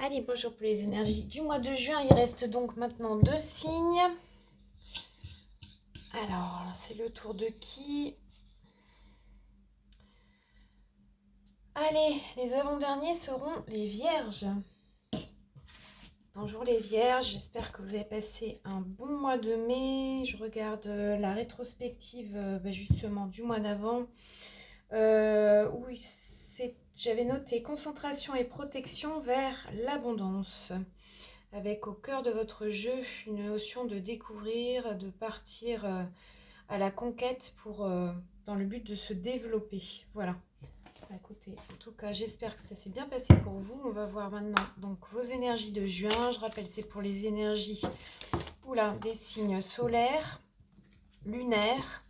Allez, bonjour pour les énergies du mois de juin. Il reste donc maintenant 2 signes. Alors, c'est le tour de qui? Allez, les avant-derniers seront les vierges. Bonjour les vierges, j'espère que vous avez passé un bon mois de mai. Je regarde la rétrospective justement du mois d'avant. Oui, j'avais noté concentration et protection vers l'abondance. Avec au cœur de votre jeu une notion de découvrir, de partir à la conquête dans le but de se développer. Voilà. Écoutez, en tout cas, j'espère que ça s'est bien passé pour vous. On va voir maintenant donc vos énergies de juin. Je rappelle, c'est pour les énergies des signes solaires, lunaires,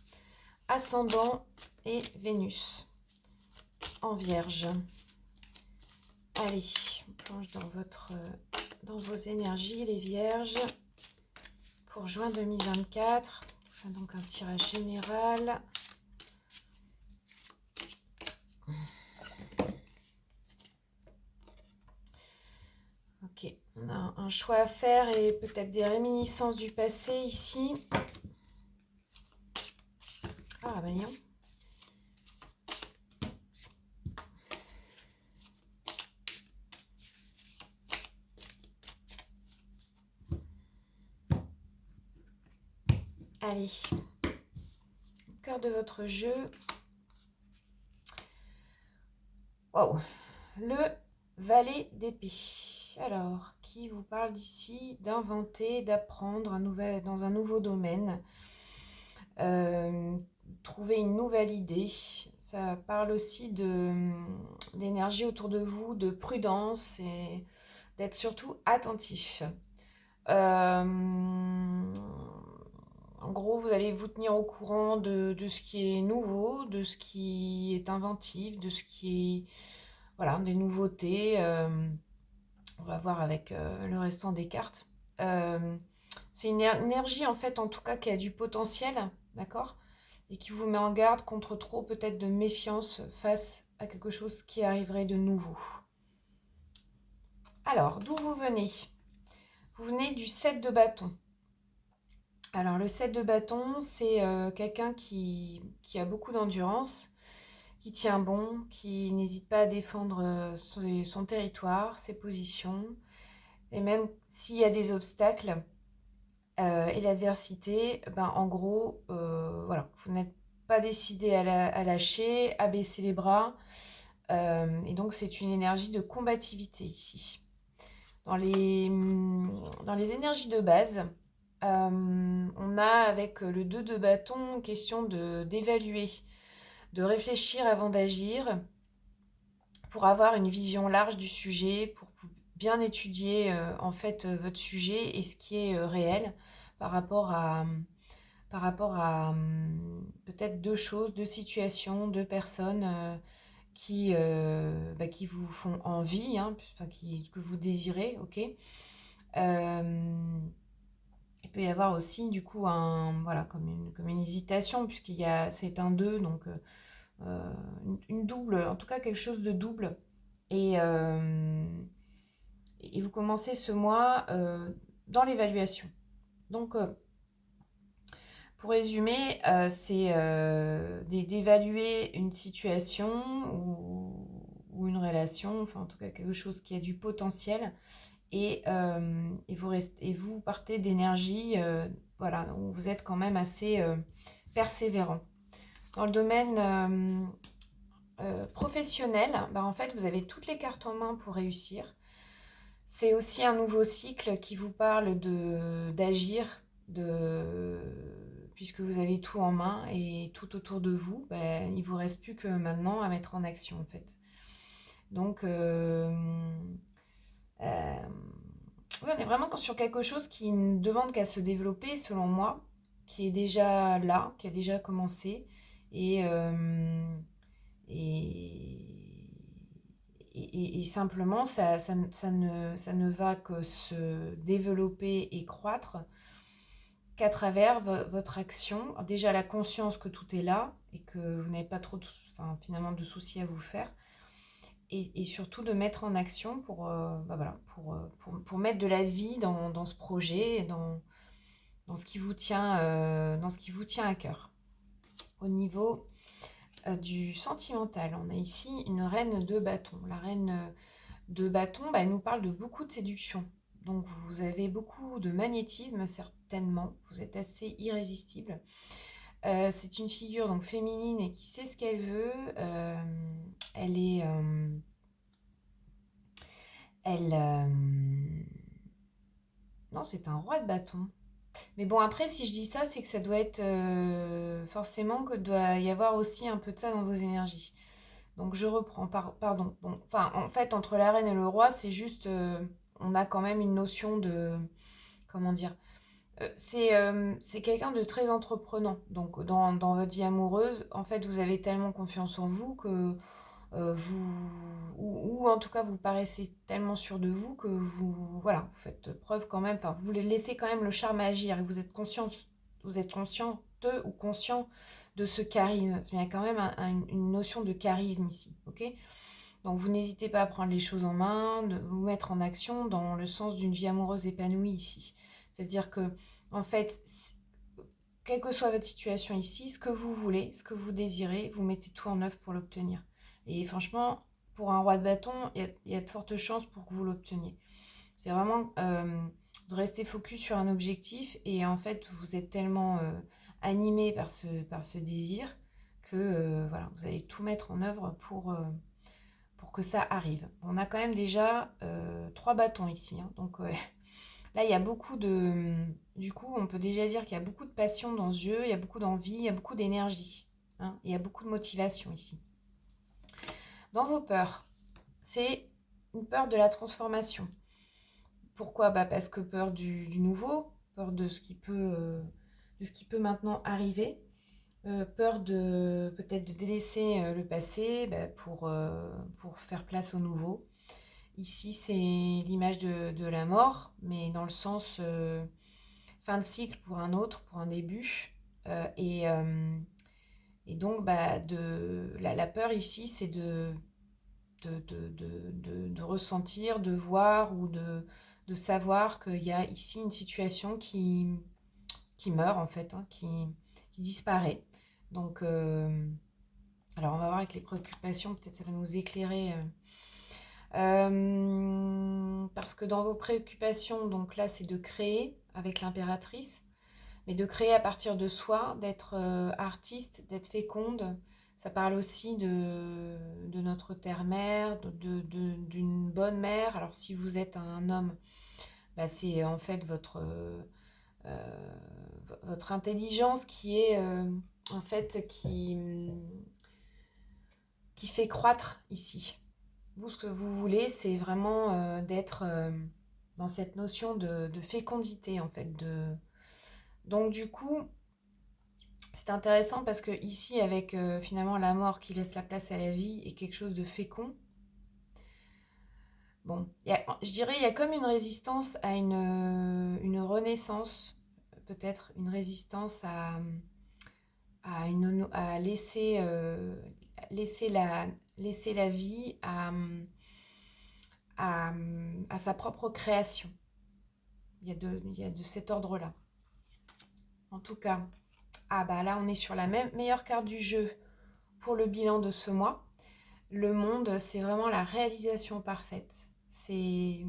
ascendant et Vénus en Vierge. Allez, on plonge dans vos énergies, les Vierges, pour juin 2024. C'est donc un tirage général. Ok, on a un choix à faire et peut-être des réminiscences du passé ici. Ah, ben non. Allez, au cœur de votre jeu. Waouh, le valet d'épée. Alors, qui vous parle d'ici d'inventer, d'apprendre dans un nouveau domaine, trouver une nouvelle idée. Ça parle aussi d'énergie autour de vous, de prudence et d'être surtout attentif. En gros, vous allez vous tenir au courant de ce qui est nouveau, de ce qui est inventif, de ce qui est, voilà, des nouveautés. On va voir avec le restant des cartes. C'est une énergie, en fait, en tout cas, qui a du potentiel, d'accord? Et qui vous met en garde contre trop, peut-être, de méfiance face à quelque chose qui arriverait de nouveau. Alors, d'où vous venez? Vous venez du 7 de bâton. Alors, le 7 de bâton, c'est quelqu'un qui a beaucoup d'endurance, qui tient bon, qui n'hésite pas à défendre son territoire, ses positions. Et même s'il y a des obstacles et l'adversité, en gros, voilà, vous n'êtes pas décidé à lâcher, à baisser les bras. Et donc, c'est une énergie de combativité ici. Dans les énergies de base, on a avec le 2 de bâton question d'évaluer, de réfléchir avant d'agir, pour avoir une vision large du sujet, pour bien étudier en fait votre sujet et ce qui est réel par rapport à peut-être deux choses, deux situations, deux personnes qui vous font envie, hein, que vous désirez, ok. Il peut y avoir aussi du coup comme une hésitation c'est un 2, donc une double, en tout cas quelque chose de double. Et, et vous commencez ce mois dans l'évaluation. Donc, pour résumer, c'est d'évaluer une situation ou une relation, enfin en tout cas quelque chose qui a du potentiel. Et vous partez d'énergie, voilà, où vous êtes quand même assez persévérant. Dans le domaine professionnel, en fait, vous avez toutes les cartes en main pour réussir. C'est aussi un nouveau cycle qui vous parle d'agir, puisque vous avez tout en main et tout autour de vous. Il ne vous reste plus que maintenant à mettre en action, en fait. Donc, on est vraiment sur quelque chose qui ne demande qu'à se développer, selon moi, qui est déjà là, qui a déjà commencé. Et, et simplement, ça ne va que se développer et croître qu'à travers votre action. Déjà, la conscience que tout est là et que vous n'avez pas trop finalement de soucis à vous faire. et surtout de mettre en action voilà, pour mettre de la vie dans ce projet, dans ce qui vous tient, dans ce qui vous tient à cœur. Au niveau du sentimental, on a ici une reine de bâton. La reine de bâton, elle nous parle de beaucoup de séduction. Donc vous avez beaucoup de magnétisme certainement, vous êtes assez irrésistible. C'est une figure donc féminine mais qui sait ce qu'elle veut. Elle est... Non, c'est un roi de bâton. Mais bon, après, si je dis ça, c'est que ça doit être forcément que doit y avoir aussi un peu de ça dans vos énergies. Donc je reprends, pardon. Bon, enfin, en fait, entre la reine et le roi, c'est juste, on a quand même une notion de, comment dire, c'est quelqu'un de très entreprenant. Donc dans votre vie amoureuse, en fait, vous avez tellement confiance en vous que ou en tout cas vous paraissez tellement sûr de vous que voilà, vous faites preuve quand même, enfin vous laissez quand même le charme agir et vous êtes consciente ou conscient de ce charisme. Il y a quand même une notion de charisme ici, ok? Donc vous n'hésitez pas à prendre les choses en main, de vous mettre en action dans le sens d'une vie amoureuse épanouie ici. C'est-à-dire que, en fait, quelle que soit votre situation ici, ce que vous voulez, ce que vous désirez, vous mettez tout en œuvre pour l'obtenir. Et franchement, pour un roi de bâton, il y a de fortes chances pour que vous l'obteniez. C'est vraiment de rester focus sur un objectif et en fait, vous êtes tellement animé par ce désir que voilà, vous allez tout mettre en œuvre pour que ça arrive. On a quand même déjà 3 bâtons ici, hein, donc là, il y a beaucoup de... Du coup, on peut déjà dire qu'il y a beaucoup de passion dans ce jeu, il y a beaucoup d'envie, il y a beaucoup d'énergie, hein, il y a beaucoup de motivation ici. Dans vos peurs, c'est une peur de la transformation. Pourquoi? Parce que peur du nouveau, peur de ce qui peut maintenant arriver, peur de peut-être de délaisser le passé pour faire place au nouveau. Ici, c'est l'image de la mort, mais dans le sens fin de cycle pour un autre, pour un début. Et donc, la peur ici, c'est de ressentir, de voir ou de savoir qu'il y a ici une situation qui meurt, en fait, hein, qui disparaît. Donc, alors, on va voir avec les préoccupations, peut-être ça va nous éclairer. Parce que dans vos préoccupations, donc là, c'est de créer avec l'impératrice, mais de créer à partir de soi, d'être artiste, d'être féconde. Ça parle aussi de notre terre-mère, d'une bonne mère. Alors si vous êtes un homme, c'est en fait votre intelligence qui est en fait qui fait croître ici. Vous, ce que vous voulez, c'est vraiment d'être dans cette notion de fécondité, en fait. Donc, du coup, c'est intéressant parce que ici, avec finalement la mort qui laisse la place à la vie et quelque chose de fécond, bon, je dirais il y a comme une résistance à une renaissance, peut-être une résistance à laisser la vie à sa propre création. Il y a de cet ordre-là. En tout cas, là, on est sur la meilleure carte du jeu pour le bilan de ce mois. Le monde, c'est vraiment la réalisation parfaite. C'est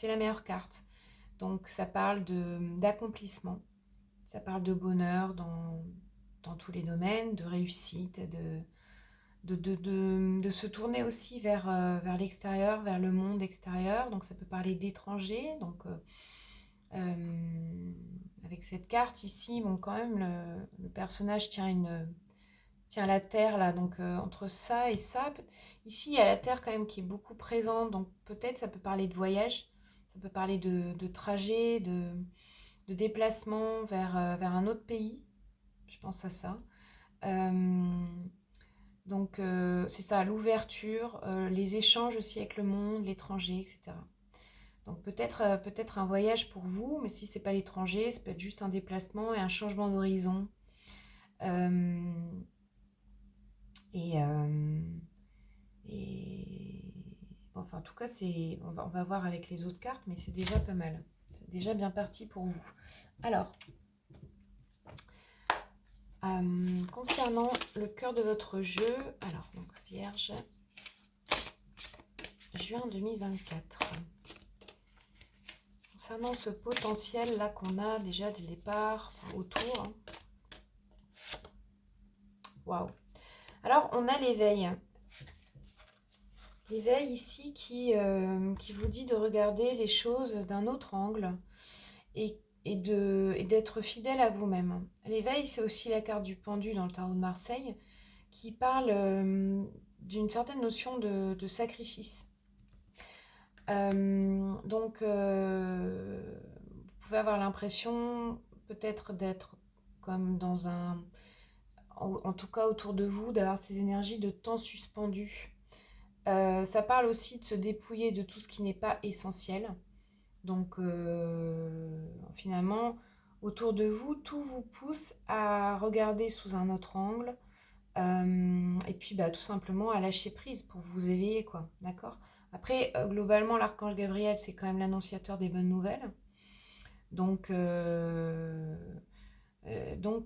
la meilleure carte. Donc, ça parle d'accomplissement. Ça parle de bonheur dans tous les domaines, de réussite, de se tourner aussi vers l'extérieur, vers le monde extérieur. Donc ça peut parler d'étrangers. Donc avec cette carte ici, bon, quand même, le personnage tient la terre là, donc entre ça et ça. Ici, il y a la terre quand même qui est beaucoup présente. Donc peut-être ça peut parler de voyage, ça peut parler de trajet, de déplacement vers un autre pays. Je pense à ça. Donc c'est ça, l'ouverture, les échanges aussi avec le monde, l'étranger, etc. Donc peut-être un voyage pour vous, mais si c'est pas l'étranger, ça peut être juste un déplacement et un changement d'horizon. Euh, et, euh, et Enfin, en tout cas, on va voir avec les autres cartes, mais c'est déjà pas mal. C'est déjà bien parti pour vous. Alors, concernant le cœur de votre jeu, alors, donc, Vierge, juin 2024. Concernant ce potentiel là qu'on a déjà dès le départ, enfin, autour. Hein. Waouh! Alors, on a l'éveil. L'éveil ici qui vous dit de regarder les choses d'un autre angle et d'être fidèle à vous-même. L'éveil, c'est aussi la carte du pendu dans le tarot de Marseille qui parle d'une certaine notion de sacrifice. Donc, vous pouvez avoir l'impression peut-être d'être comme dans en tout cas autour de vous, d'avoir ces énergies de temps suspendu. Ça parle aussi de se dépouiller de tout ce qui n'est pas essentiel. Donc finalement, autour de vous, tout vous pousse à regarder sous un autre angle et puis tout simplement à lâcher prise pour vous éveiller, quoi. D'accord? Après, globalement, l'archange Gabriel, c'est quand même l'annonciateur des bonnes nouvelles. Donc,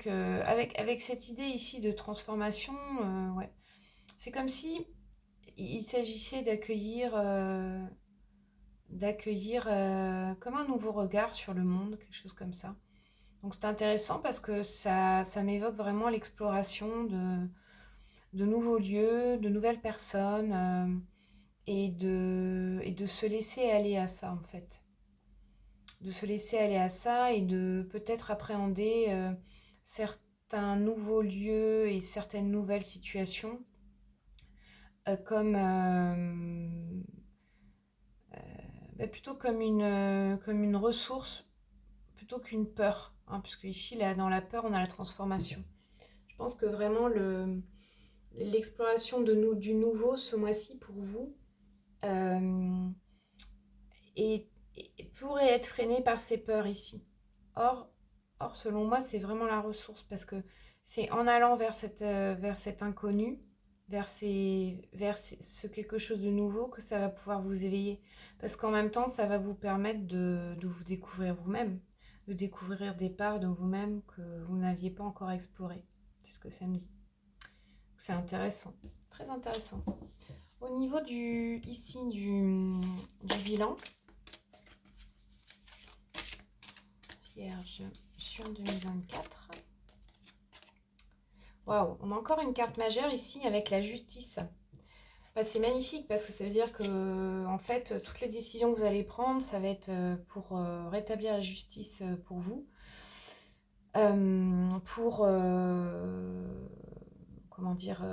avec cette idée ici de transformation, ouais, c'est comme si il s'agissait d'accueillir comme un nouveau regard sur le monde, quelque chose comme ça. Donc c'est intéressant parce que ça m'évoque vraiment l'exploration de nouveaux lieux, de nouvelles personnes et de se laisser aller à ça en fait. De se laisser aller à ça et de peut-être appréhender certains nouveaux lieux et certaines nouvelles situations comme plutôt comme une ressource plutôt qu'une peur, hein, puisque ici, là, dans la peur, on a la transformation. Je pense que vraiment l'exploration du nouveau ce mois-ci pour vous euh, pourrait être freinée par ces peurs ici. Or, selon moi, c'est vraiment la ressource parce que c'est en allant vers cet inconnu, vers ce quelque chose de nouveau que ça va pouvoir vous éveiller. Parce qu'en même temps, ça va vous permettre de vous découvrir vous-même, de découvrir des parts de vous-même que vous n'aviez pas encore explorées. C'est ce que ça me dit. C'est intéressant, très intéressant. Au niveau du bilan, Vierge, juin 2024. Waouh, on a encore une carte majeure ici avec la justice. C'est magnifique parce que ça veut dire que en fait, toutes les décisions que vous allez prendre, ça va être pour rétablir la justice pour vous. Comment dire,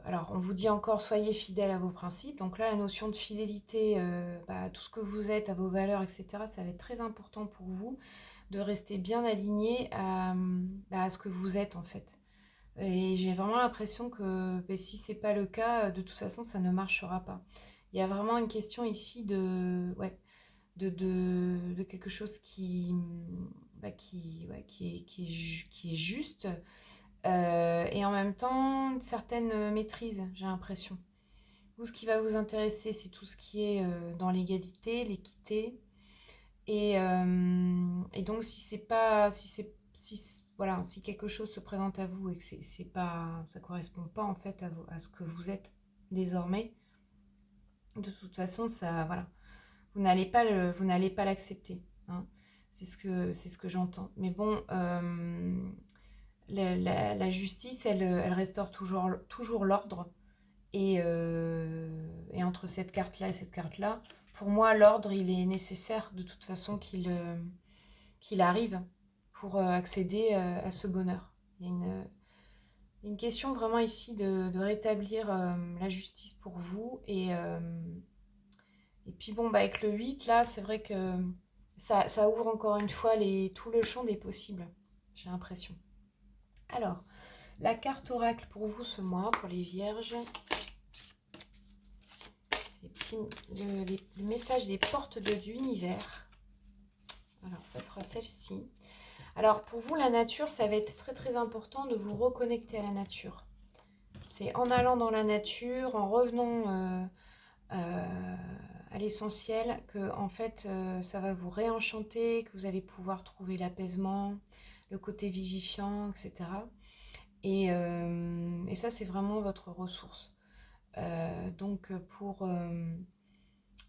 alors on vous dit encore soyez fidèle à vos principes. Donc là, la notion de fidélité à tout ce que vous êtes, à vos valeurs, etc., ça va être très important pour vous de rester bien aligné à ce que vous êtes en fait. Et j'ai vraiment l'impression que si c'est pas le cas, de toute façon, ça ne marchera pas. Il y a vraiment une question ici de quelque chose qui est juste et en même temps une certaine maîtrise, j'ai l'impression. Vous, ce qui va vous intéresser, c'est tout ce qui est dans l'égalité, l'équité. Et donc, si c'est pas, voilà, si quelque chose se présente à vous et que c'est pas, ça correspond pas en fait à ce que vous êtes désormais, de toute façon, ça, voilà, vous n'allez pas l'accepter. Hein. C'est ce que j'entends. Mais bon, la justice, elle restaure toujours l'ordre. Et entre cette carte-là et cette carte-là, pour moi, l'ordre, il est nécessaire de toute façon qu'il arrive pour accéder à ce bonheur. Il y a une question vraiment ici de rétablir la justice pour vous. Et puis bon, avec le 8, là, c'est vrai que ça ouvre encore une fois tout le champ des possibles, j'ai l'impression. Alors, la carte oracle pour vous ce mois, pour les vierges. Le message des portes de l'univers. Alors, ça sera celle-ci. Alors, pour vous, la nature, ça va être très très important de vous reconnecter à la nature. C'est en allant dans la nature, en revenant à l'essentiel, que en fait ça va vous réenchanter, que vous allez pouvoir trouver l'apaisement, le côté vivifiant, etc. Et ça, c'est vraiment votre ressource. Donc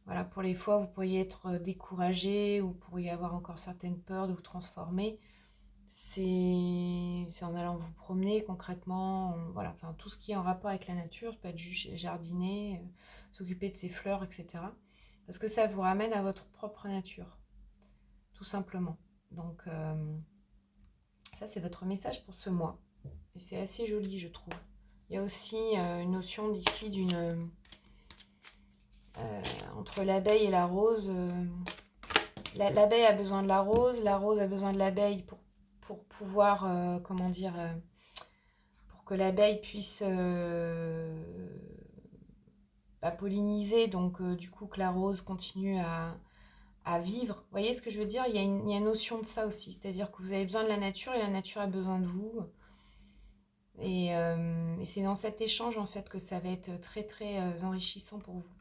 voilà, pour les fois où vous pourriez être découragé ou vous pourriez avoir encore certaines peurs de vous transformer, c'est en allant vous promener concrètement, voilà, enfin tout ce qui est en rapport avec la nature, ça peut être juste jardiner, s'occuper de ses fleurs, etc. Parce que ça vous ramène à votre propre nature, tout simplement. Donc ça, c'est votre message pour ce mois. Et c'est assez joli, je trouve. Il y a aussi une notion d'ici d'une... entre l'abeille et la rose. L'abeille a besoin de la rose a besoin de l'abeille pour pouvoir, comment dire, pour que l'abeille puisse polliniser, donc du coup que la rose continue à vivre. Vous voyez ce que je veux dire? Il y a une notion de ça aussi, c'est-à-dire que vous avez besoin de la nature et la nature a besoin de vous. Et c'est dans cet échange en fait que ça va être très très enrichissant pour vous.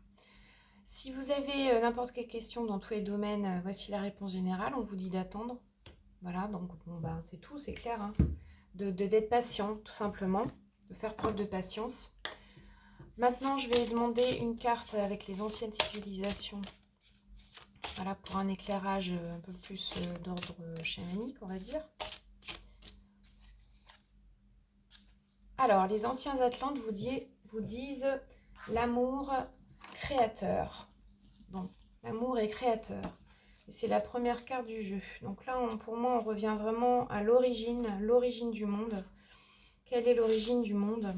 Si vous avez n'importe quelle question dans tous les domaines, voici la réponse générale. On vous dit d'attendre. Voilà, donc bon, ben, c'est tout, c'est clair. Hein. D'être patient, tout simplement. De faire preuve de patience. Maintenant, je vais demander une carte avec les anciennes civilisations. Voilà, pour un éclairage un peu plus d'ordre chamanique, on va dire. Alors, les anciens Atlantes vous disent l'amour créateur. Donc, l'amour est créateur. C'est la première carte du jeu. Donc là, pour moi, on revient vraiment à l'origine du monde. Quelle est l'origine du monde?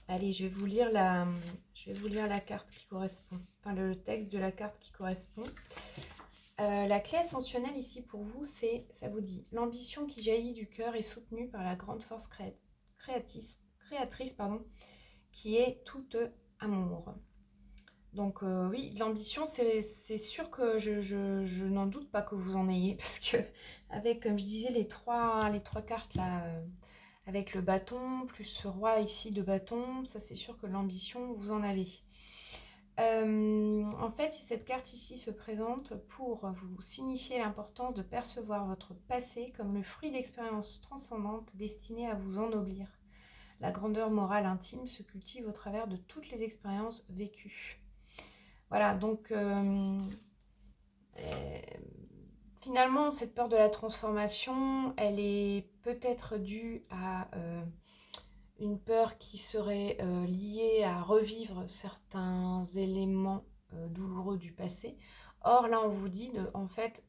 Allez, je vais vous lire la carte qui correspond. Enfin, le texte de la carte qui correspond. La clé ascensionnelle ici pour vous, ça vous dit, l'ambition qui jaillit du cœur est soutenue par la grande force créatrice, qui est toute amour. Donc oui, de l'ambition, c'est sûr que je n'en doute pas que vous en ayez, parce que avec, comme je disais, les trois cartes là, avec le bâton, plus ce roi ici de bâton, ça c'est sûr que l'ambition, vous en avez. En fait, si cette carte ici se présente pour vous signifier l'importance de percevoir votre passé comme le fruit d'expériences transcendantes destinées à vous ennoblir. La grandeur morale intime se cultive au travers de toutes les expériences vécues. Voilà, donc finalement, cette peur de la transformation, elle est peut-être due à une peur qui serait liée à revivre certains éléments douloureux du passé. Or, là, on vous dit de, en fait,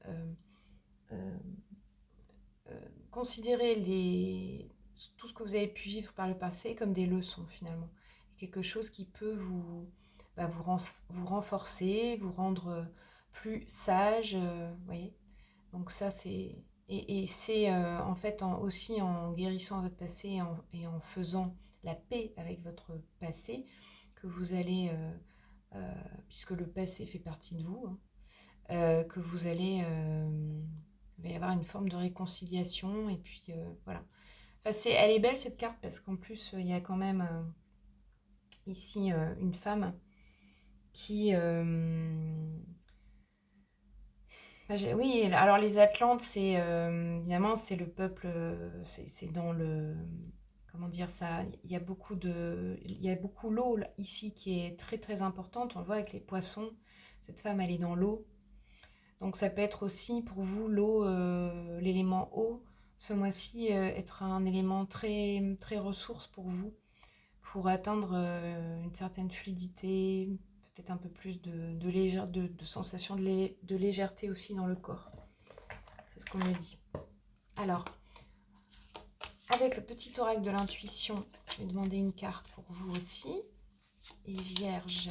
considérer tout ce que vous avez pu vivre par le passé comme des leçons, finalement. Quelque chose qui peut vous renforcer, vous rendre plus sage, voyez. Donc ça, c'est... Et c'est en fait aussi en guérissant votre passé et en faisant la paix avec votre passé que vous allez, puisque le passé fait partie de vous, que vous allez... il va y avoir une forme de réconciliation et puis voilà. Enfin, elle est belle cette carte parce qu'en plus, il y a quand même ici une femme qui... oui, alors les Atlantes, c'est évidemment c'est le peuple, c'est dans le comment dire ça, il y a beaucoup l'eau ici qui est très très importante. On le voit avec les poissons. Cette femme, elle est dans l'eau, donc ça peut être aussi pour vous l'eau, l'élément eau. Ce mois-ci être un élément très très ressource pour vous, pour atteindre une certaine fluidité, peut-être un peu plus de sensation de légèreté aussi dans le corps. C'est ce qu'on me dit. Alors, avec le petit oracle de l'intuition, je vais demander une carte pour vous aussi. Et Vierge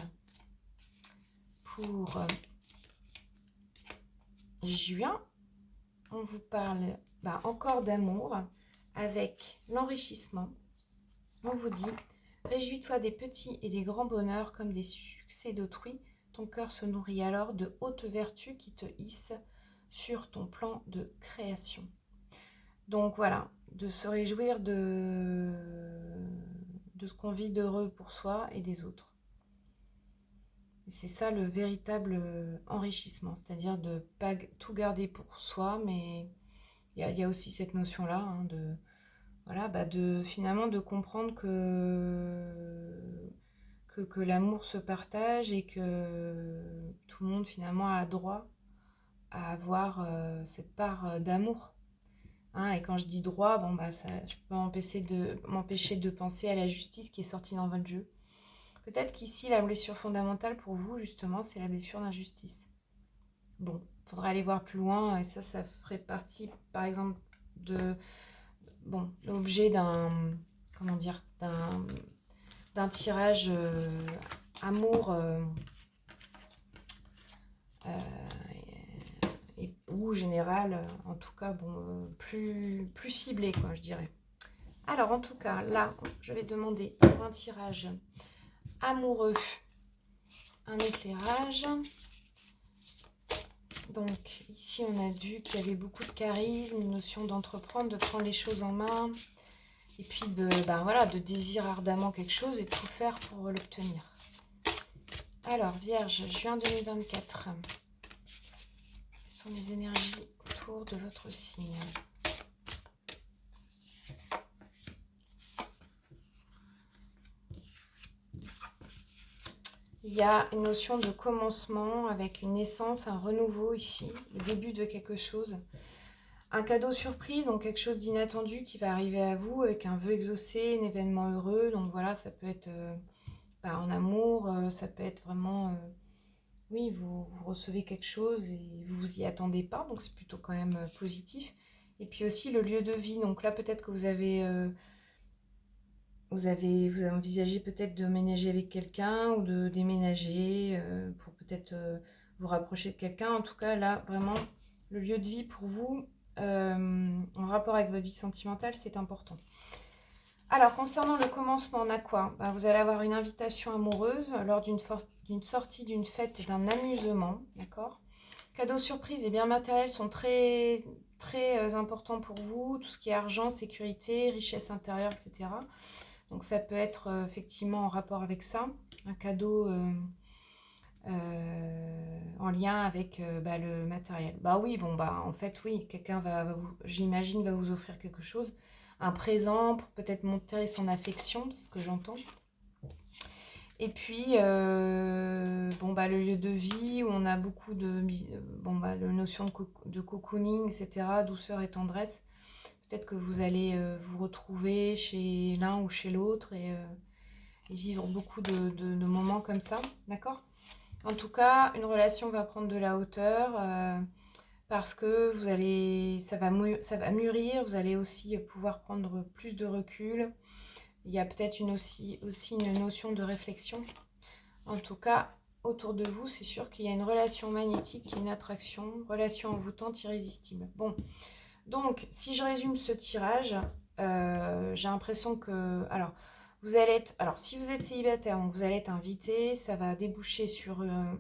pour juin. On vous parle encore d'amour avec l'enrichissement. On vous dit, réjouis-toi des petits et des grands bonheurs comme des succès d'autrui. Ton cœur se nourrit alors de hautes vertus qui te hissent sur ton plan de création. Donc voilà, de se réjouir de ce qu'on vit d'heureux pour soi et des autres. Et c'est ça le véritable enrichissement, c'est-à-dire de ne pas tout garder pour soi, mais il y a aussi cette notion-là, hein, de, voilà, bah finalement de comprendre que l'amour se partage et que tout le monde finalement a droit à avoir cette part d'amour. Hein, et quand je dis droit, bon, bah, ça, je peux m'empêcher de penser à la justice qui est sortie dans votre jeu. Peut-être qu'ici, la blessure fondamentale pour vous, justement, c'est la blessure d'injustice. Bon, il faudra aller voir plus loin, et ça ferait partie, par exemple, de, bon, l'objet comment dire, d'un tirage amour euh, ou général, en tout cas, bon, plus ciblé, quoi, je dirais. Alors, en tout cas, là, je vais demander pour un tirage amoureux un éclirage. Donc, ici, on a vu qu'il y avait beaucoup de charisme, une notion d'entreprendre, de prendre les choses en main, et puis voilà, de désirer ardemment quelque chose et de tout faire pour l'obtenir. Alors, Vierge, juin 2024. Quelles sont les énergies autour de votre signe ? Il y a une notion de commencement avec une naissance, un renouveau ici, le début de quelque chose. Un cadeau surprise, donc quelque chose d'inattendu qui va arriver à vous avec un vœu exaucé, un événement heureux. Donc voilà, ça peut être en amour, ça peut être vraiment... oui, vous recevez quelque chose et vous vous y attendez pas, donc c'est plutôt quand même positif. Et puis aussi le lieu de vie, donc là peut-être que vous envisagé peut-être de ménager avec quelqu'un ou de déménager pour peut-être vous rapprocher de quelqu'un. En tout cas, là, vraiment, le lieu de vie pour vous, en rapport avec votre vie sentimentale, c'est important. Alors, concernant le commencement, on a quoi ? Vous allez avoir une invitation amoureuse lors d'une sortie, d'une fête et d'un amusement, d'accord ? Cadeaux surprises et biens matériels sont très, très importants pour vous. Tout ce qui est argent, sécurité, richesse intérieure, etc. Donc ça peut être effectivement en rapport avec ça, un cadeau en lien avec le matériel. Oui, bon, en fait, oui, quelqu'un j'imagine, va vous offrir quelque chose, un présent pour peut-être montrer son affection, c'est ce que j'entends. Et puis, le lieu de vie où on a beaucoup de la notion de cocooning, etc., douceur et tendresse. Peut-être que vous allez vous retrouver chez l'un ou chez l'autre et vivre beaucoup de moments comme ça, d'accord ? En tout cas, une relation va prendre de la hauteur parce que ça va mûrir, vous allez aussi pouvoir prendre plus de recul. Il y a peut-être aussi une notion de réflexion. En tout cas, autour de vous, c'est sûr qu'il y a une relation magnétique, une attraction, relation envoûtante, irrésistible. Bon, donc, si je résume ce tirage, j'ai l'impression que... Alors, si vous êtes célibataire, donc vous allez être invité, ça va déboucher sur un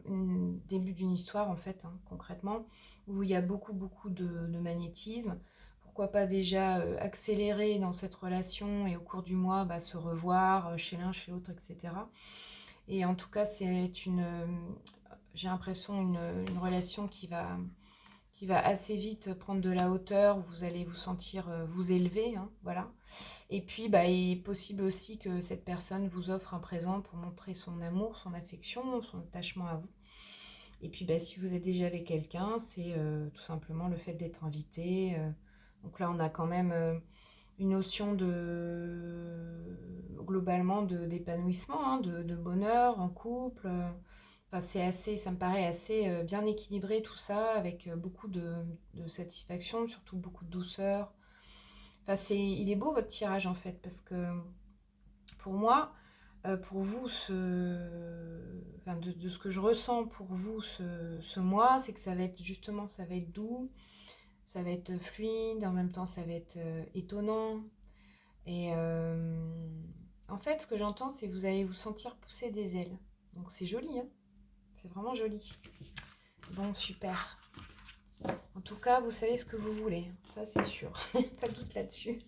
début d'une histoire, en fait, hein, concrètement, où il y a beaucoup, beaucoup de magnétisme. Pourquoi pas déjà accélérer dans cette relation et au cours du mois, se revoir chez l'un, chez l'autre, etc. Et en tout cas, j'ai l'impression, une relation qui va assez vite prendre de la hauteur, vous allez vous sentir vous élever, hein, voilà. Et puis, il est possible aussi que cette personne vous offre un présent pour montrer son amour, son affection, son attachement à vous. Et puis, si vous êtes déjà avec quelqu'un, c'est tout simplement le fait d'être invité. Donc là, on a quand même une notion globalement d'épanouissement, hein, de bonheur en couple. Ça me paraît assez bien équilibré tout ça, avec beaucoup de satisfaction, surtout beaucoup de douceur. Il est beau votre tirage en fait, parce que pour moi, pour vous, de ce que je ressens pour vous ce mois, c'est que ça va être doux, ça va être fluide, en même temps ça va être étonnant. Et en fait, ce que j'entends, c'est que vous allez vous sentir pousser des ailes. Donc c'est joli, hein, c'est vraiment joli. Bon, super. En tout cas, vous savez ce que vous voulez. Ça, c'est sûr. Pas de doute là-dessus.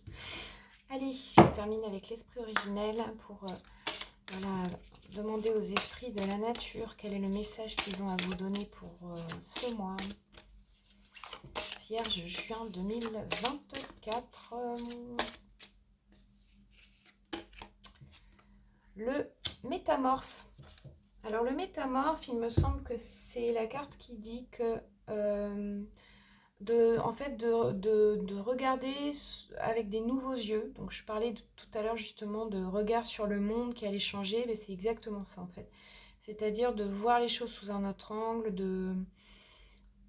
Allez, on termine avec l'esprit originel pour demander aux esprits de la nature quel est le message qu'ils ont à vous donner pour ce mois. Vierge, juin 2024. Le métamorphe. Alors le métamorphe, il me semble que c'est la carte qui dit que de regarder avec des nouveaux yeux. Donc je parlais tout à l'heure justement de regard sur le monde qui allait changer, mais c'est exactement ça en fait. C'est-à-dire de voir les choses sous un autre angle,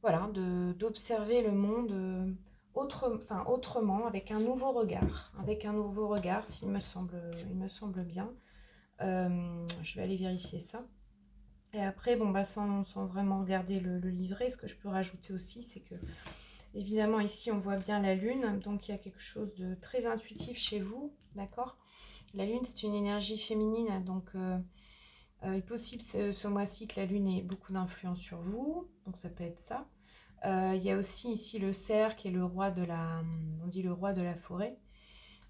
voilà, d'observer le monde autrement, avec un nouveau regard. Avec un nouveau regard, il me semble bien. Je vais aller vérifier ça. Et après, bon, bah, sans vraiment regarder le livret, ce que je peux rajouter aussi, c'est que, évidemment, ici, on voit bien la lune. Donc, il y a quelque chose de très intuitif chez vous, d'accord? La lune, c'est une énergie féminine. Donc, il est possible ce mois-ci que la lune ait beaucoup d'influence sur vous. Donc, ça peut être ça. Il y a aussi ici le cerf qui est le roi de on dit le roi de la forêt.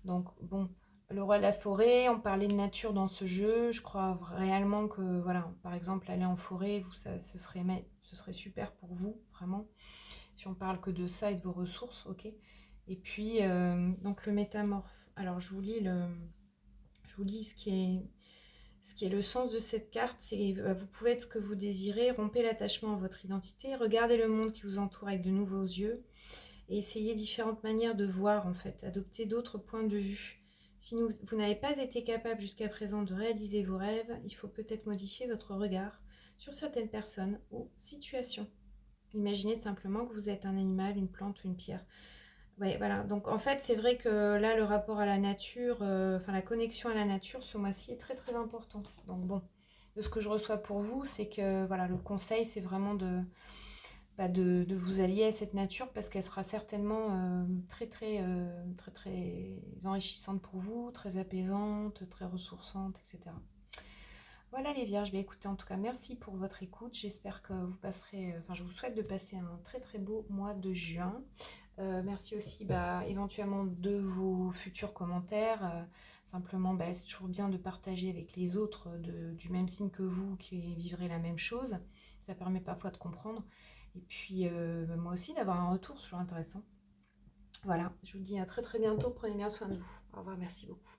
Donc, bon, le roi de la forêt, on parlait de nature dans ce jeu. Je crois réellement que, voilà, par exemple, aller en forêt, vous, ce serait super pour vous, vraiment. Si on parle que de ça et de vos ressources, ok. Et puis, donc le métamorphe. Alors, je vous lis ce qui est le sens de cette carte. C'est vous pouvez être ce que vous désirez, rompez l'attachement à votre identité, regardez le monde qui vous entoure avec de nouveaux yeux et essayez différentes manières de voir, en fait, adopter d'autres points de vue. Si vous n'avez pas été capable jusqu'à présent de réaliser vos rêves, il faut peut-être modifier votre regard sur certaines personnes ou situations. Imaginez simplement que vous êtes un animal, une plante ou une pierre. Ouais, voilà. Donc en fait, c'est vrai que là, le rapport à la nature, enfin la connexion à la nature, ce mois-ci est très très important. Donc bon, de ce que je reçois pour vous, c'est que voilà, le conseil, c'est vraiment de vous allier à cette nature parce qu'elle sera certainement très enrichissante pour vous, très apaisante, très ressourçante, etc. Voilà les vierges, écoutez, en tout cas merci pour votre écoute, j'espère que vous passerez, enfin je vous souhaite de passer un très très beau mois de juin. Merci aussi éventuellement de vos futurs commentaires, simplement c'est toujours bien de partager avec les autres du même signe que vous qui vivrez la même chose, ça permet parfois de comprendre. Et puis moi aussi d'avoir un retour, c'est toujours intéressant. Voilà, je vous dis à très très bientôt, prenez bien soin de vous. Au revoir, merci beaucoup.